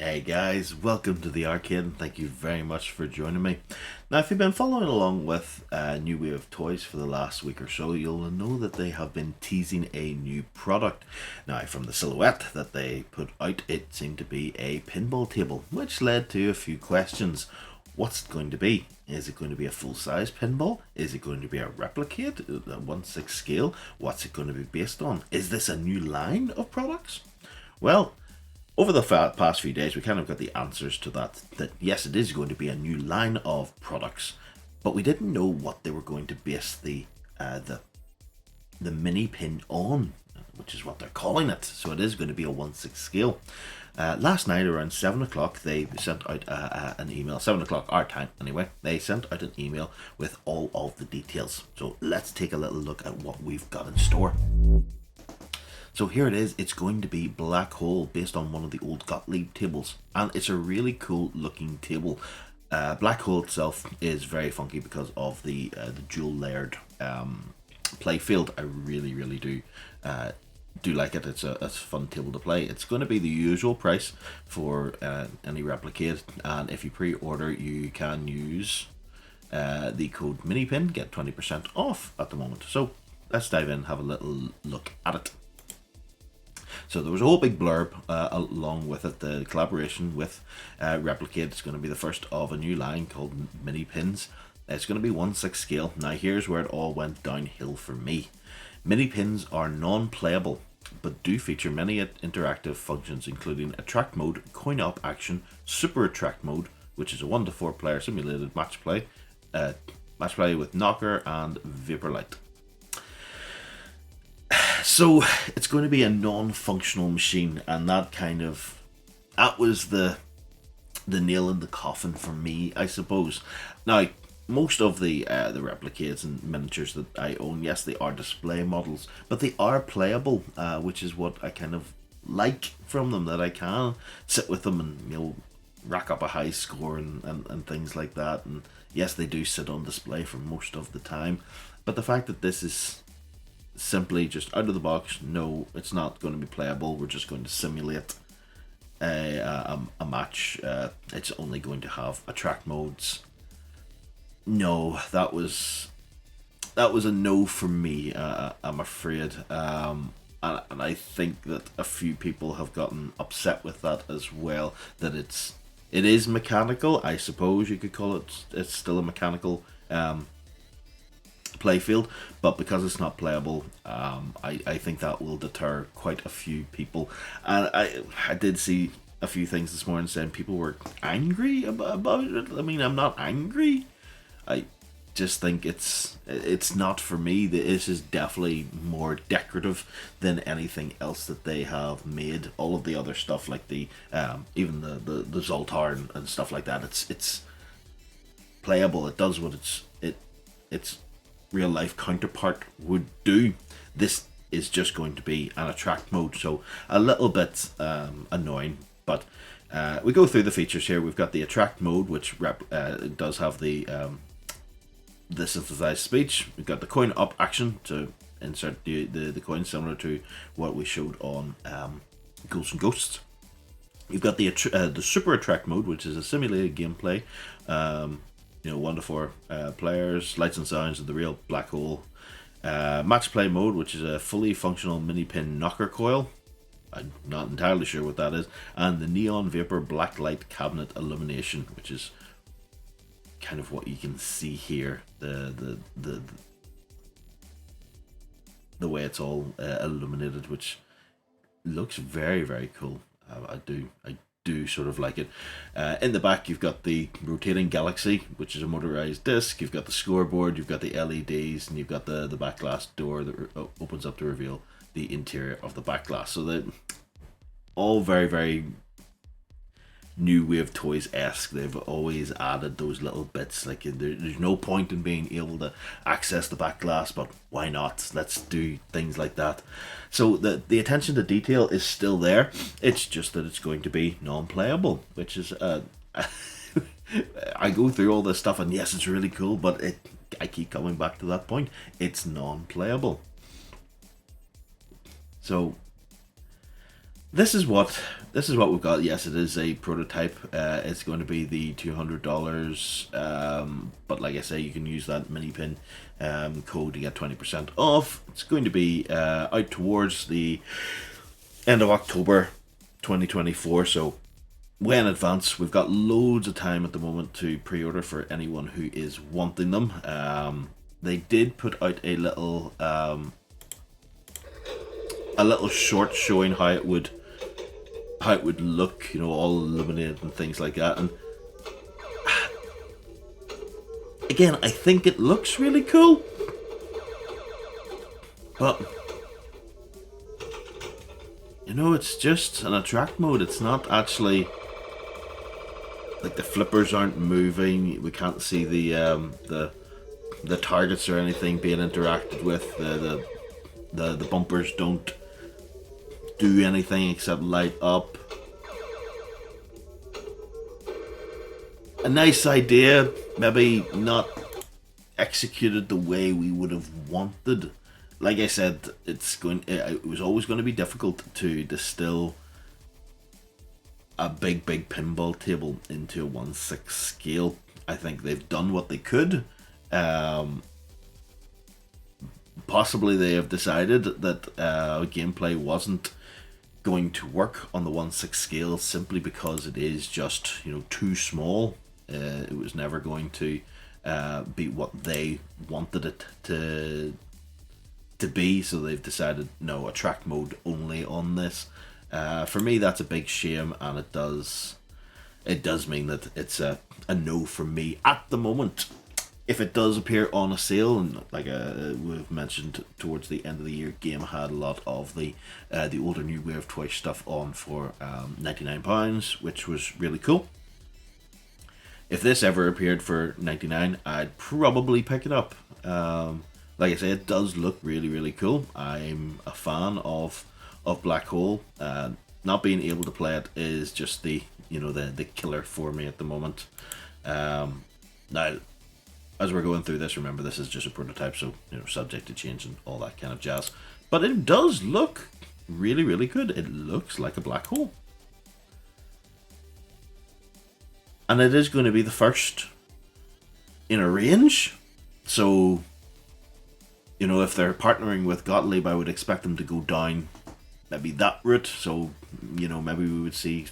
Hey guys, welcome to the arcade and thank you very much for joining me. Now, if you've been following along with New Way of Toys for the last week or so, you'll know that they have been teasing a new product. Now, from the silhouette that they put out, it seemed to be a pinball table, which led to a few questions. What's it going to be? Is it going to be a full-size pinball? Is it going to be a replicate, a 1/6 scale? What's it going to be based on? Is this a new line of products? Well, over the past few days, we kind of got the answers to that. That yes, it is going to be a new line of products, but we didn't know what they were going to base the mini pin on, which is what they're calling it. So it is going to be a 1/6 scale. Last night around 7 o'clock, they sent out an email. 7 o'clock our time, anyway. They sent out an email with all of the details. So let's take a little look at what we've got in store. So here it is. It's going to be Black Hole, based on one of the old Gottlieb tables, and it's a really cool looking table. Black Hole itself is very funky because of the dual layered play field. I really do like it. It's a fun table to play. It's going to be the usual price for any Replicade, and if you pre-order, you can use the code Minipin, get 20% off at the moment. So let's dive in and have a little look at it. So there was a whole big blurb along with it. The collaboration with Replicades is going to be the first of a new line called Minipins. It's going to be 1/6 scale. Now here's where it all went downhill for me. Minipins are non-playable, but do feature many interactive functions, including attract mode, coin op action, super attract mode, which is a 1 to 4 player simulated match play with knocker and vapor light. So it's going to be a non-functional machine, and that was the nail in the coffin for me, I suppose. Now, most of the Replicades and miniatures that I own, yes, they are display models, but they are playable, which is what I kind of like from them, that I can sit with them and rack up a high score and things like that. And yes, they do sit on display for most of the time, but the fact that this is simply just out of the box, no, it's not going to be playable. We're just going to simulate a match. It's only going to have attract modes. No, that was a no for me. I'm afraid, and I think that a few people have gotten upset with that as well. That it is mechanical. I suppose you could call it. It's still a mechanical playfield, but because it's not playable, I think that will deter quite a few people. And I did see a few things this morning saying people were angry about it. I mean, I'm not angry. I just think it's not for me. This is definitely more decorative than anything else that they have made. All of the other stuff, like the even the Zoltar and stuff like that, it's playable. It does what it's real life counterpart would do. This is just going to be an attract mode, so a little bit annoying, but we go through the features here. We've got the attract mode, which does have the synthesized speech. We've got the coin up action to insert the coin, similar to what we showed on Ghouls and Ghosts. You've got the super attract mode, which is a simulated gameplay. 1 to 4 players, lights and sounds of the real Black Hole. Match play mode, which is a fully functional mini pin knocker coil. I'm not entirely sure what that is. And the neon vapor black light cabinet illumination, which is kind of what you can see here. The way it's all illuminated, which looks very cool. I do sort of like it. In the back, you've got the rotating galaxy, which is a motorized disc. You've got the scoreboard, you've got the LEDs, and you've got the back glass door that opens up to reveal the interior of the back glass. So that all very New Wave Toys-esque. They've always added those little bits. Like there's no point in being able to access the back glass, but why not? Let's do things like that. So the attention to detail is still there. It's just that it's going to be non-playable, which is I go through all this stuff, and yes, it's really cool, but I keep coming back to that point. It's non-playable. So this is what we've got. Yes, it is a prototype. It's going to be the $200. But like I say, you can use that Minipin code to get 20% off. It's going to be out towards the end of October 2024. So way in advance. We've got loads of time at the moment to pre-order for anyone who is wanting them. They did put out a little short showing how it would look, you know, all illuminated and things like that. And again, I think it looks really cool, but you know, it's just an attract mode. It's not actually like the flippers aren't moving. We can't see the targets or anything being interacted with. The bumpers don't do anything except light up. A nice idea, maybe not executed the way we would have wanted. Like I said, it was always going to be difficult to distill a big pinball table into a 1/6 scale. I think they've done what they could. Possibly they have decided that gameplay wasn't going to work on the 1/6 scale simply because it is just, you know, too small. It was never going to be what they wanted it to be, so they've decided no, attract mode only on this. For me, that's a big shame, and it does mean that it's a no from me at the moment. If it does appear on a sale, and like we've mentioned, towards the end of the year, Game had a lot of the older New Wave toy stuff on for £99, which was really cool. If this ever appeared for 99, I'd probably pick it up. Like I say, it does look really cool. I'm a fan of Black Hole. Not being able to play it is just the killer for me at the moment. Now, as we're going through this, remember this is just a prototype, so you know, subject to change and all that kind of jazz. But it does look really good. It looks like a black hole. And it is going to be the first in a range. So, you know, if they're partnering with Gottlieb, I would expect them to go down maybe that route. So, you know, maybe we would see,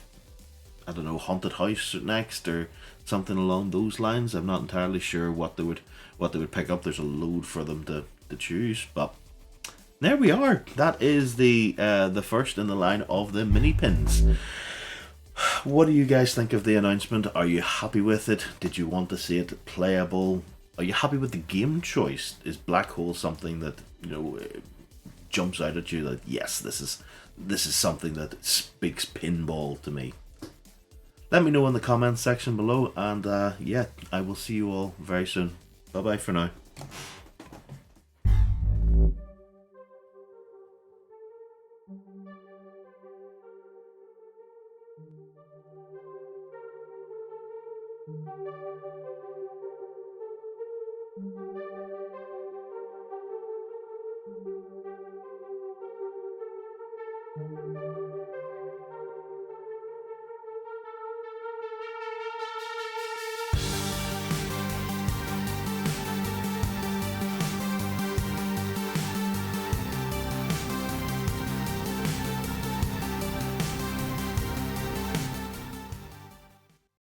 I don't know, Haunted House next or something along those lines. I'm not entirely sure what they would pick up. There's a load for them to choose, but there we are. That is the first in the line of the Minipins. What do you guys think of the announcement? Are you happy with it? Did you want to see it playable? Are you happy with the game choice? Is Black Hole something that, you know, jumps out at you that yes, this is something that speaks pinball to me? Let me know in the comments section below, and yeah, I will see you all very soon. Bye bye for now.